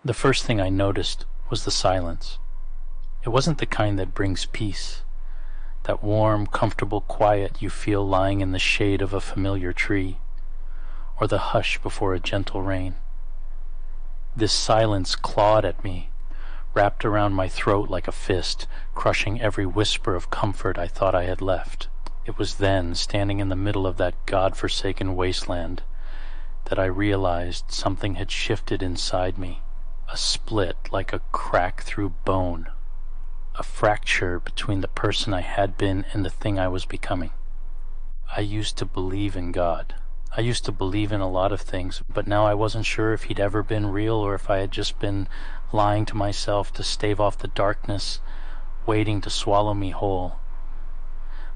The first thing I noticed was the silence. It wasn't the kind that brings peace, that warm, comfortable quiet you feel lying in the shade of a familiar tree, or the hush before a gentle rain. This silence clawed at me, wrapped around my throat like a fist, crushing every whisper of comfort I thought I had left. It was then, standing in the middle of that God-forsaken wasteland, that I realized something had shifted inside me, a split like a crack through bone, a fracture between the person I had been and the thing I was becoming. I used to believe in God. I used to believe in a lot of things, but now I wasn't sure if he'd ever been real or if I had just been lying to myself to stave off the darkness, waiting to swallow me whole.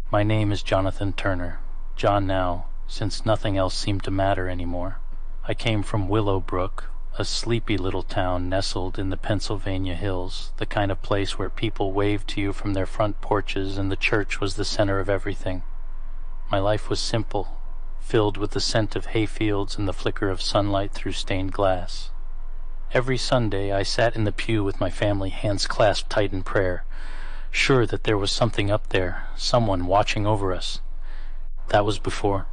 My name is Jonathan Turner, John now, since nothing else seemed to matter anymore. I came from Willowbrook, a sleepy little town nestled in the Pennsylvania hills, the kind of place where people waved to you from their front porches and the church was the center of everything. My life was simple, filled with the scent of hayfields and the flicker of sunlight through stained glass. Every Sunday I sat in the pew with my family, hands clasped tight in prayer, sure that there was something up there, someone watching over us. That was before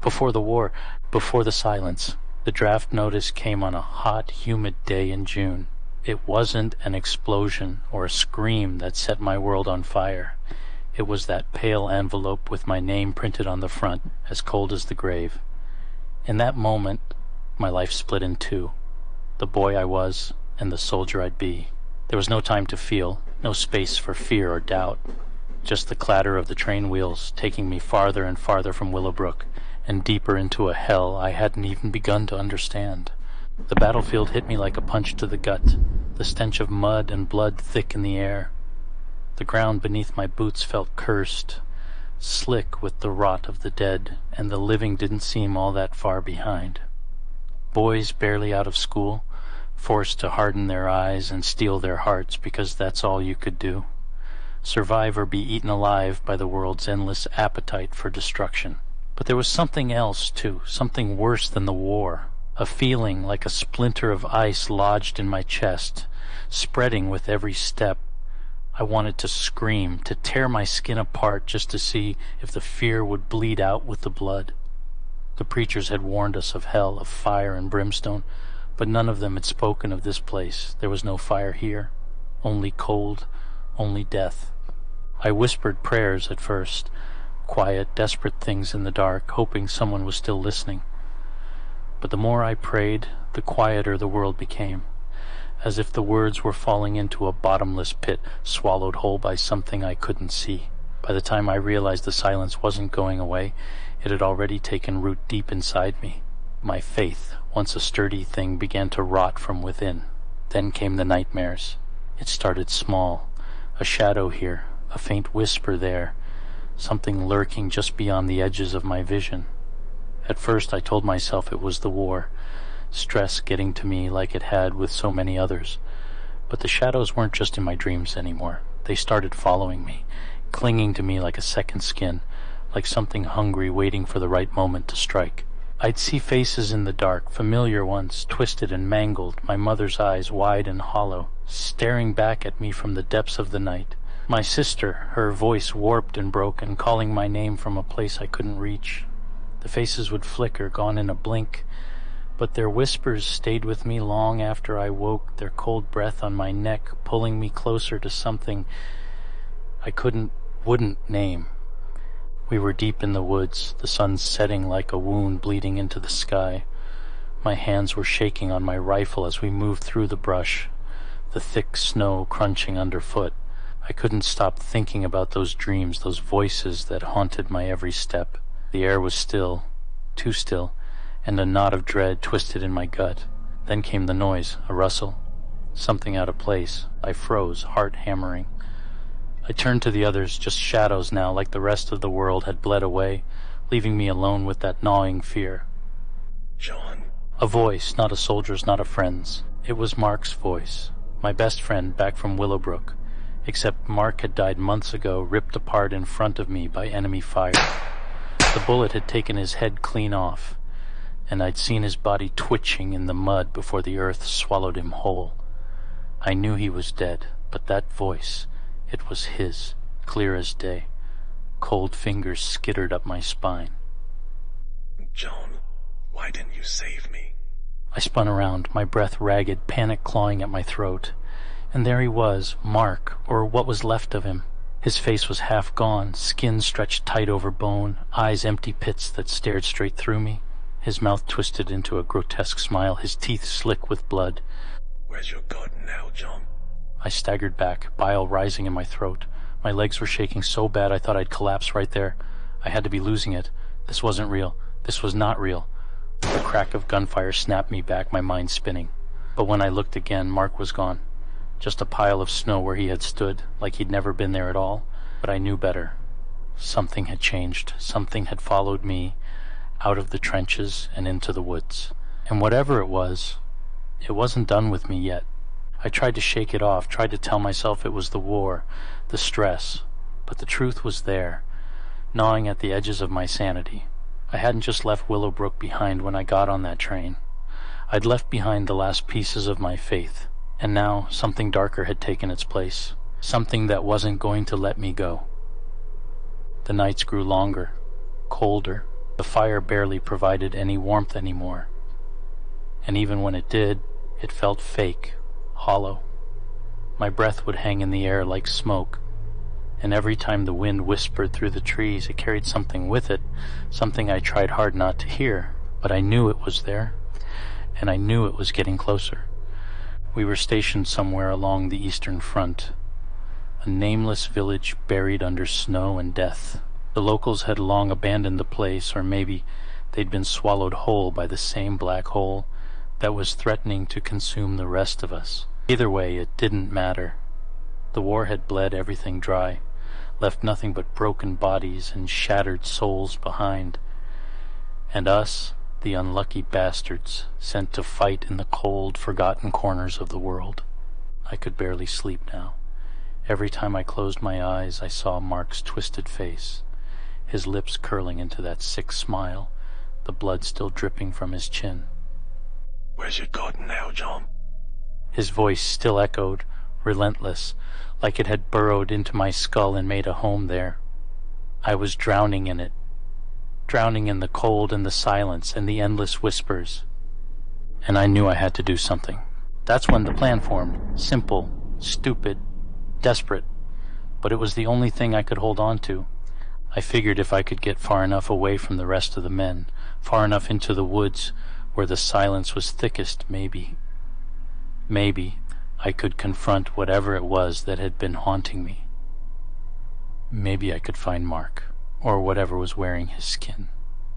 the war, before the silence. The draft notice came on a hot, humid day in June. It wasn't an explosion or a scream that set my world on fire. It was that pale envelope with my name printed on the front, as cold as the grave. In that moment, my life split in two, the boy I was and the soldier I'd be. There was no time to feel, no space for fear or doubt, just the clatter of the train wheels taking me farther and farther from Willowbrook, and deeper into a hell I hadn't even begun to understand. The battlefield hit me like a punch to the gut, the stench of mud and blood thick in the air. The ground beneath my boots felt cursed, slick with the rot of the dead, and the living didn't seem all that far behind. Boys barely out of school, forced to harden their eyes and steel their hearts because that's all you could do. Survive or be eaten alive by the world's endless appetite for destruction. But there was something else, too, something worse than the war, a feeling like a splinter of ice lodged in my chest, spreading with every step. I wanted to scream, to tear my skin apart just to see if the fear would bleed out with the blood. The preachers had warned us of hell, of fire and brimstone, but none of them had spoken of this place. There was no fire here, only cold, only death. I whispered prayers at first, quiet, desperate things in the dark, hoping someone was still listening. But the more I prayed, the quieter the world became, as if the words were falling into a bottomless pit, swallowed whole by something I couldn't see. By the time I realized the silence wasn't going away, it had already taken root deep inside me. My faith, once a sturdy thing, began to rot from within. Then came the nightmares. It started small, a shadow here, a faint whisper there, something lurking just beyond the edges of my vision. At first I told myself it was the war, stress getting to me like it had with so many others. But the shadows weren't just in my dreams anymore. They started following me, clinging to me like a second skin, like something hungry waiting for the right moment to strike. I'd see faces in the dark, familiar ones, twisted and mangled, my mother's eyes wide and hollow, staring back at me from the depths of the night. My sister, her voice warped and broken, calling my name from a place I couldn't reach. The faces would flicker, gone in a blink, but their whispers stayed with me long after I woke, their cold breath on my neck, pulling me closer to something I wouldn't name. We were deep in the woods, the sun setting like a wound bleeding into the sky. My hands were shaking on my rifle as we moved through the brush, the thick snow crunching underfoot. I couldn't stop thinking about those dreams, those voices that haunted my every step. The air was still, too still, and a knot of dread twisted in my gut. Then came the noise, a rustle, something out of place. I froze, heart hammering. I turned to the others, just shadows now, like the rest of the world had bled away, leaving me alone with that gnawing fear. John. A voice, not a soldier's, not a friend's. It was Mark's voice, my best friend back from Willowbrook, except Mark had died months ago, ripped apart in front of me by enemy fire. The bullet had taken his head clean off. and I'd seen his body twitching in the mud before the earth swallowed him whole. I knew he was dead, but that voice, it was his, clear as day. Cold fingers skittered up my spine. John, why didn't you save me? I spun around, my breath ragged, panic clawing at my throat. And there he was, Mark, or what was left of him. His face was half gone, skin stretched tight over bone, eyes empty pits that stared straight through me. His mouth twisted into a grotesque smile, his teeth slick with blood. Where's your God now, John? I staggered back, bile rising in my throat. My legs were shaking so bad I thought I'd collapse right there. I had to be losing it. This wasn't real. This was not real. The crack of gunfire snapped me back, my mind spinning. But when I looked again, Mark was gone. Just a pile of snow where he had stood, like he'd never been there at all. But I knew better. Something had changed. Something had followed me out of the trenches and into the woods. And whatever it wasn't done with me yet. I tried to shake it off, tried to tell myself it was the war, the stress. But the truth was there, gnawing at the edges of my sanity. I hadn't just left Willowbrook behind when I got on that train. I'd left behind the last pieces of my faith. And now something darker had taken its place, something that wasn't going to let me go. The nights grew longer, colder. The fire barely provided any warmth anymore. And even when it did, it felt fake, hollow. My breath would hang in the air like smoke, and every time the wind whispered through the trees, it carried something with it, something I tried hard not to hear, but I knew it was there, and I knew it was getting closer. We were stationed somewhere along the eastern front, a nameless village buried under snow and death. The locals had long abandoned the place, or maybe they'd been swallowed whole by the same black hole that was threatening to consume the rest of us. Either way, it didn't matter. The war had bled everything dry, left nothing but broken bodies and shattered souls behind. And us, the unlucky bastards, sent to fight in the cold, forgotten corners of the world. I could barely sleep now. Every time I closed my eyes, I saw Mark's twisted face, his lips curling into that sick smile, the blood still dripping from his chin. Where's your God now, John? His voice still echoed, relentless, like it had burrowed into my skull and made a home there. I was drowning in it, drowning in the cold and the silence and the endless whispers. And I knew I had to do something. That's when the plan formed. Simple, stupid, desperate. But it was the only thing I could hold on to. I figured if I could get far enough away from the rest of the men, far enough into the woods where the silence was thickest, maybe I could confront whatever it was that had been haunting me. Maybe I could find Mark, or whatever was wearing his skin.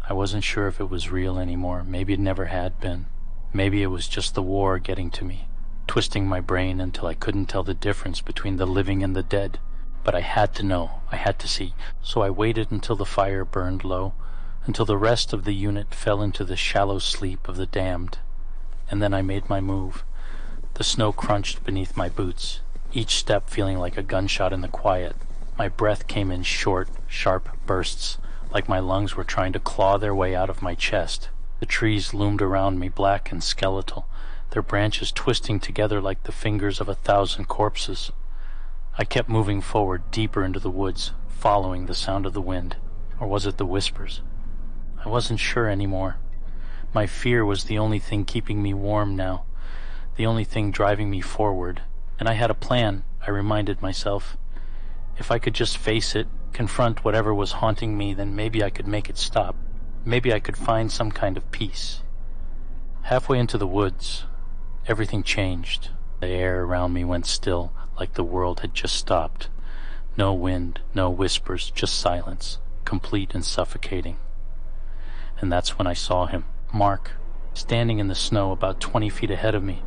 I wasn't sure if it was real anymore. Maybe it never had been. Maybe it was just the war getting to me, twisting my brain until I couldn't tell the difference between the living and the dead. But I had to know, I had to see. So I waited until the fire burned low, until the rest of the unit fell into the shallow sleep of the damned. And then I made my move. The snow crunched beneath my boots, each step feeling like a gunshot in the quiet. My breath came in short, sharp bursts, like my lungs were trying to claw their way out of my chest. The trees loomed around me, black and skeletal, their branches twisting together like the fingers of 1,000 corpses. I kept moving forward, deeper into the woods, following the sound of the wind. Or was it the whispers? I wasn't sure anymore. My fear was the only thing keeping me warm now, the only thing driving me forward. And I had a plan, I reminded myself. If I could just face it, confront whatever was haunting me, then maybe I could make it stop. Maybe I could find some kind of peace. Halfway into the woods, everything changed. The air around me went still, like the world had just stopped. No wind, no whispers, just silence, complete and suffocating. And that's when I saw him, Mark, standing in the snow about 20 feet ahead of me,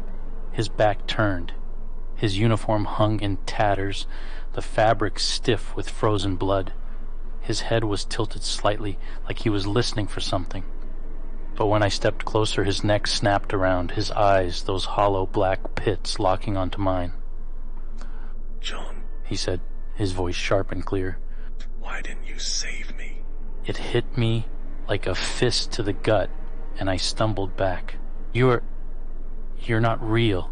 his back turned, his uniform hung in tatters, the fabric stiff with frozen blood. His head was tilted slightly, like he was listening for something. But when I stepped closer, his neck snapped around, his eyes, those hollow black pits, locking onto mine. John, he said, his voice sharp and clear. Why didn't you save me? It hit me like a fist to the gut. and I stumbled back. You're not real.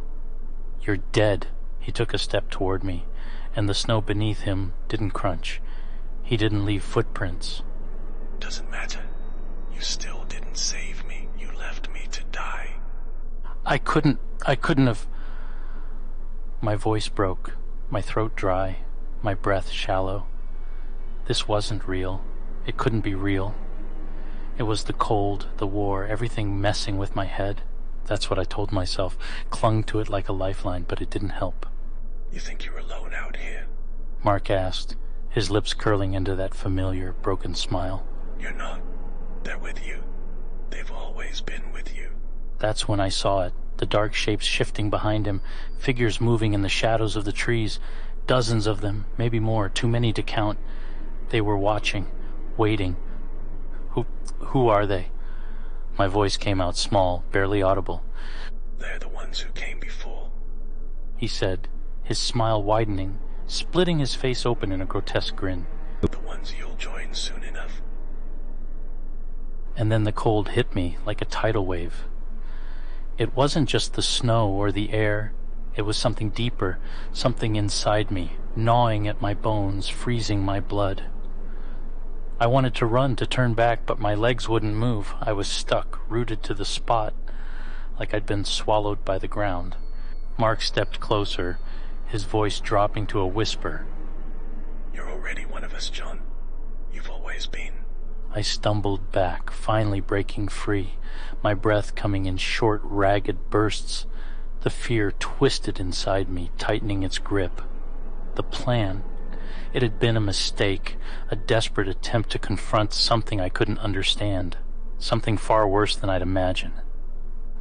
You're dead. He took a step toward me, and the snow beneath him didn't crunch. He didn't leave footprints. Doesn't matter. You still didn't save me. You left me to die. I couldn't have... My voice broke, my throat dry, my breath shallow. This wasn't real. It couldn't be real. It was the cold, the war, everything messing with my head. That's what I told myself, clung to it like a lifeline, but it didn't help. You think you're alone out here? Mark asked, his lips curling into that familiar, broken smile. You're not. They're with you. They've always been with you. That's when I saw it, the dark shapes shifting behind him, figures moving in the shadows of the trees, dozens of them, maybe more, too many to count. They were watching, waiting. Who are they? My voice came out small, barely audible. They're the ones who came before, he said, his smile widening, splitting his face open in a grotesque grin. the ones you'll join soon enough. And then the cold hit me like a tidal wave. It wasn't just the snow or the air. It was something deeper, something inside me, gnawing at my bones, freezing my blood. I wanted to run, to turn back, but my legs wouldn't move. I was stuck, rooted to the spot, like I'd been swallowed by the ground. Mark stepped closer, his voice dropping to a whisper. You're already one of us, John. You've always been. I stumbled back, finally breaking free, my breath coming in short, ragged bursts. The fear twisted inside me, tightening its grip. The plan. It had been a mistake, a desperate attempt to confront something I couldn't understand, something far worse than I'd imagined.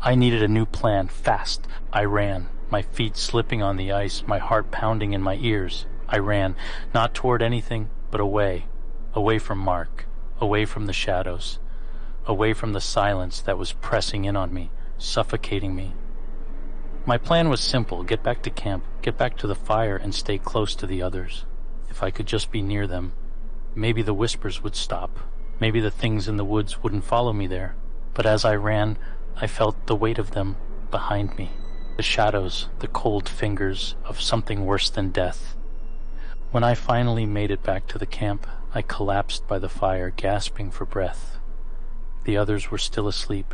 I needed a new plan, fast. I ran, my feet slipping on the ice, my heart pounding in my ears. I ran, not toward anything, but away, away from Mark, away from the shadows, away from the silence that was pressing in on me, suffocating me. My plan was simple, get back to camp, get back to the fire, and stay close to the others. If I could just be near them, maybe the whispers would stop. Maybe the things in the woods wouldn't follow me there. But as I ran, I felt the weight of them behind me. The shadows, the cold fingers of something worse than death. When I finally made it back to the camp, I collapsed by the fire, gasping for breath. The others were still asleep,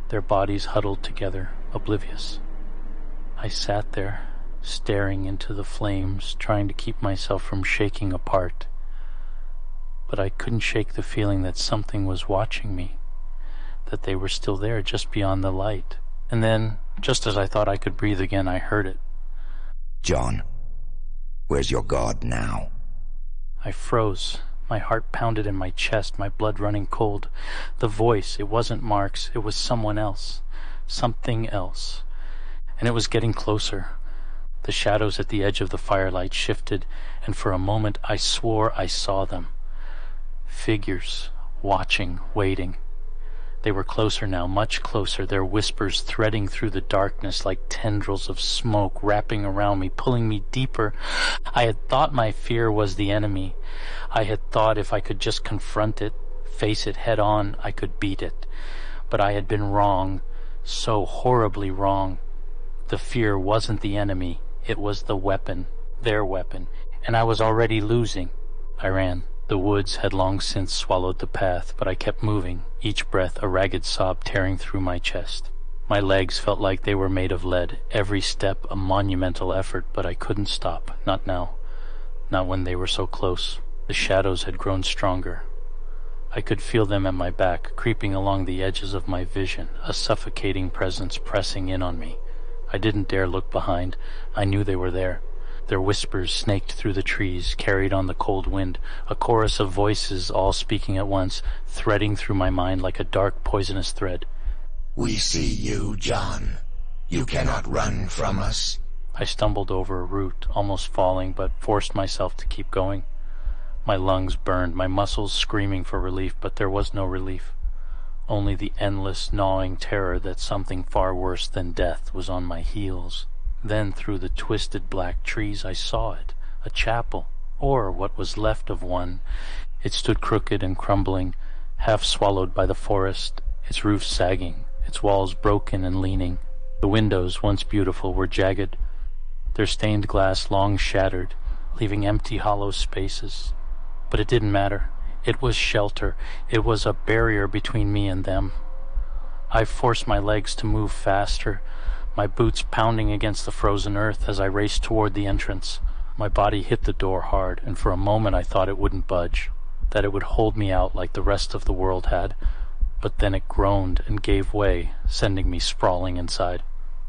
their bodies huddled together, oblivious. I sat there, staring into the flames, trying to keep myself from shaking apart. But I couldn't shake the feeling that something was watching me, that they were still there just beyond the light. And then, just as I thought I could breathe again, I heard it. John, where's your God now? I froze. My heart pounded in my chest, my blood running cold. The voice, it wasn't Mark's, it was someone else. Something else. And it was getting closer. The shadows at the edge of the firelight shifted, and for a moment I swore I saw them. Figures, watching, waiting. They were closer now, much closer, their whispers threading through the darkness like tendrils of smoke wrapping around me, pulling me deeper. I had thought my fear was the enemy. I had thought if I could just confront it, face it head on, I could beat it. But I had been wrong, so horribly wrong. The fear wasn't the enemy. It was the weapon, their weapon, and I was already losing. I ran. The woods had long since swallowed the path, but I kept moving, each breath a ragged sob tearing through my chest. My legs felt like they were made of lead, every step a monumental effort, but I couldn't stop, not now, not when they were so close. The shadows had grown stronger. I could feel them at my back, creeping along the edges of my vision, a suffocating presence pressing in on me. I didn't dare look behind. I knew they were there. Their whispers snaked through the trees, carried on the cold wind, a chorus of voices all speaking at once, threading through my mind like a dark, poisonous thread. We see you, John. You cannot run from us. I stumbled over a root, almost falling, but forced myself to keep going. My lungs burned, my muscles screaming for relief, but there was no relief. Only the endless, gnawing terror that something far worse than death was on my heels. Then through the twisted black trees I saw it, a chapel, or what was left of one. It stood crooked and crumbling, half swallowed by the forest, its roof sagging, its walls broken and leaning. The windows, once beautiful, were jagged, their stained glass long shattered, leaving empty hollow spaces. But it didn't matter. It was shelter. It was a barrier between me and them. I forced my legs to move faster, my boots pounding against the frozen earth as I raced toward the entrance. My body hit the door hard, and for a moment I thought it wouldn't budge, that it would hold me out like the rest of the world had. But then it groaned and gave way, sending me sprawling inside.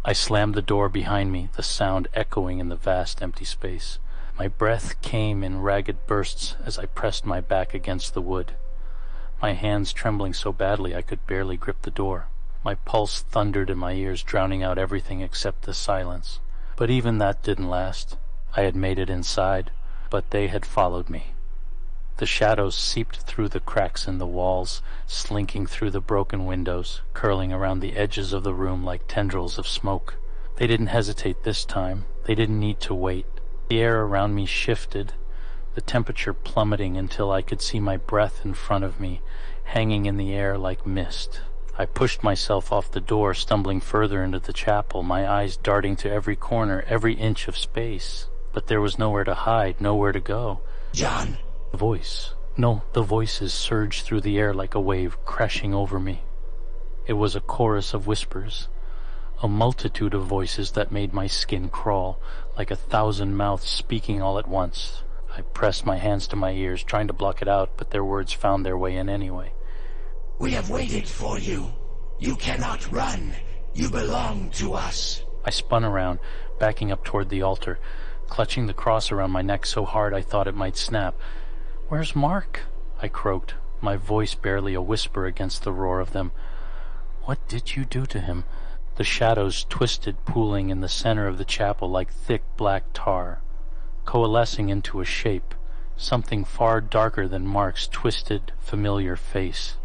I slammed the door behind me, the sound echoing in the vast empty space. My breath came in ragged bursts as I pressed my back against the wood, my hands trembling so badly I could barely grip the door. My pulse thundered in my ears, drowning out everything except the silence. But even that didn't last. I had made it inside, but they had followed me. The shadows seeped through the cracks in the walls, slinking through the broken windows, curling around the edges of the room like tendrils of smoke. They didn't hesitate this time. They didn't need to wait. The air around me shifted, the temperature plummeting until I could see my breath in front of me, hanging in the air like mist. I pushed myself off the door, stumbling further into the chapel, my eyes darting to every corner, every inch of space. But there was nowhere to hide, nowhere to go. John! The voice. No, the voices surged through the air like a wave, crashing over me. It was a chorus of whispers, a multitude of voices that made my skin crawl, like 1,000 mouths speaking all at once. I pressed my hands to my ears, trying to block it out, but their words found their way in anyway. We have waited for you. You cannot run. You belong to us. I spun around, backing up toward the altar, clutching the cross around my neck so hard I thought it might snap. "Where's Mark?" I croaked, my voice barely a whisper against the roar of them. "What did you do to him?" The shadows twisted, pooling in the center of the chapel like thick black tar, coalescing into a shape, something far darker than Mark's twisted, familiar face.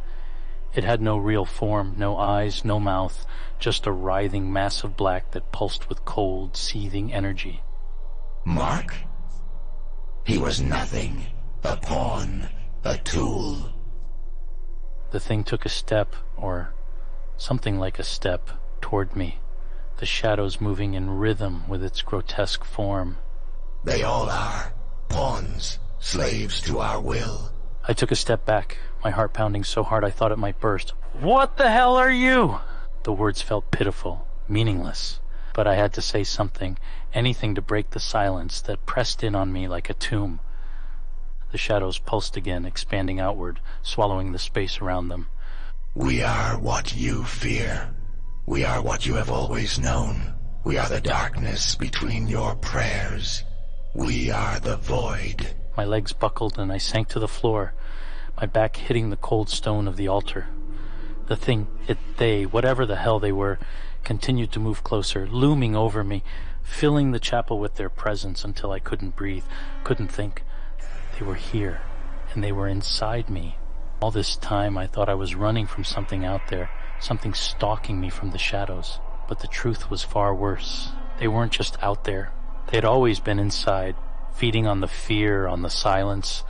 It had no real form, no eyes, no mouth, just a writhing mass of black that pulsed with cold, seething energy. Mark? He was nothing. A pawn. A tool. The thing took a step, or something like a step, toward me, the shadows moving in rhythm with its grotesque form. They all are. Pawns. Slaves to our will. I took a step back, my heart pounding so hard I thought it might burst. "What the hell are you?" The words felt pitiful, meaningless, but I had to say something, anything to break the silence that pressed in on me like a tomb. The shadows pulsed again, expanding outward, swallowing the space around them. We are what you fear. We are what you have always known. We are the darkness between your prayers. We are the void. My legs buckled and I sank to the floor, my back hitting the cold stone of the altar. The thing, they, whatever the hell they were, continued to move closer, looming over me, filling the chapel with their presence until I couldn't breathe, couldn't think. They were here, and they were inside me. All this time I thought I was running from something out there, something stalking me from the shadows. But the truth was far worse. They weren't just out there. They had always been inside, feeding on the fear, on the silence,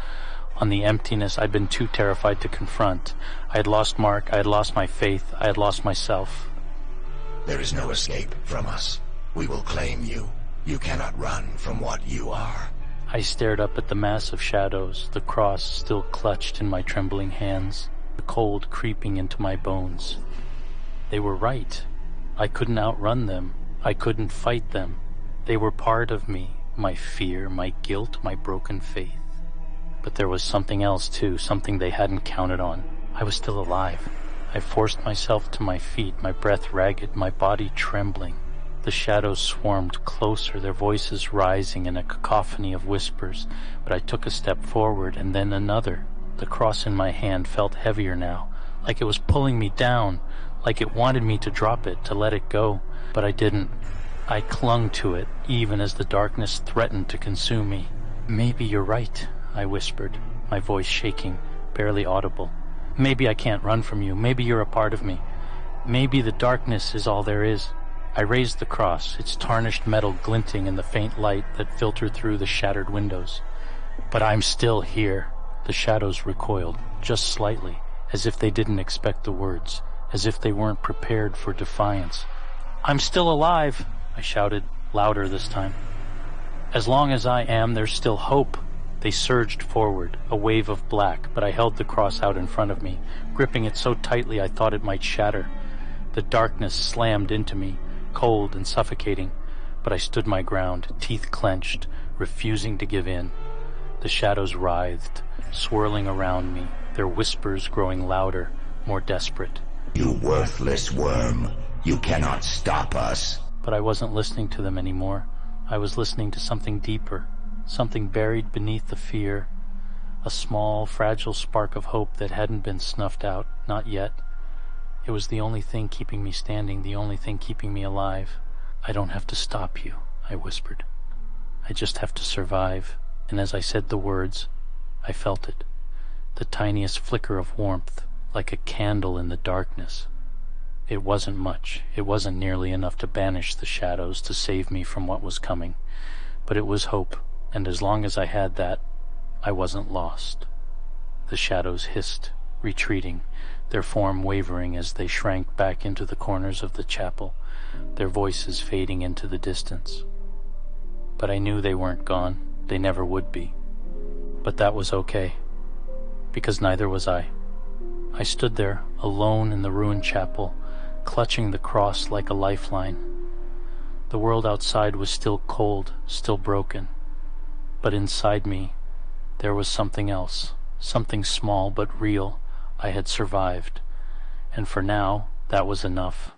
on the emptiness I'd been too terrified to confront. I had lost Mark, I had lost my faith, I had lost myself. There is no escape from us. We will claim you. You cannot run from what you are. I stared up at the mass of shadows, the cross still clutched in my trembling hands, the cold creeping into my bones. They were right. I couldn't outrun them. I couldn't fight them. They were part of me, my fear, my guilt, my broken faith. But there was something else too, something they hadn't counted on. I was still alive. I forced myself to my feet, my breath ragged, my body trembling. The shadows swarmed closer, their voices rising in a cacophony of whispers, but I took a step forward and then another. The cross in my hand felt heavier now, like it was pulling me down, like it wanted me to drop it, to let it go, but I didn't. I clung to it, even as the darkness threatened to consume me. "Maybe you're right," I whispered, my voice shaking, barely audible. "Maybe I can't run from you. Maybe you're a part of me. Maybe the darkness is all there is." I raised the cross, its tarnished metal glinting in the faint light that filtered through the shattered windows. "But I'm still here." The shadows recoiled, just slightly, as if they didn't expect the words, as if they weren't prepared for defiance. "I'm still alive," I shouted, louder this time. "As long as I am, there's still hope." They surged forward, a wave of black, but I held the cross out in front of me, gripping it so tightly I thought it might shatter. The darkness slammed into me, cold and suffocating, but I stood my ground, teeth clenched, refusing to give in. The shadows writhed, swirling around me, their whispers growing louder, more desperate. "You worthless worm, you cannot stop us." But I wasn't listening to them anymore. I was listening to something deeper, something buried beneath the fear, a small, fragile spark of hope that hadn't been snuffed out, not yet. It was the only thing keeping me standing, the only thing keeping me alive. "I don't have to stop you," I whispered. "I just have to survive." And as I said the words, I felt it, the tiniest flicker of warmth, like a candle in the darkness. It wasn't much, it wasn't nearly enough to banish the shadows, to save me from what was coming, but it was hope, and as long as I had that, I wasn't lost. The shadows hissed, retreating, their form wavering as they shrank back into the corners of the chapel, their voices fading into the distance. But I knew they weren't gone, they never would be. But that was okay, because neither was I. I stood there, alone in the ruined chapel, clutching the cross like a lifeline. The world outside was still cold, still broken, but inside me there was something else, something small but real. I had survived, and for now that was enough.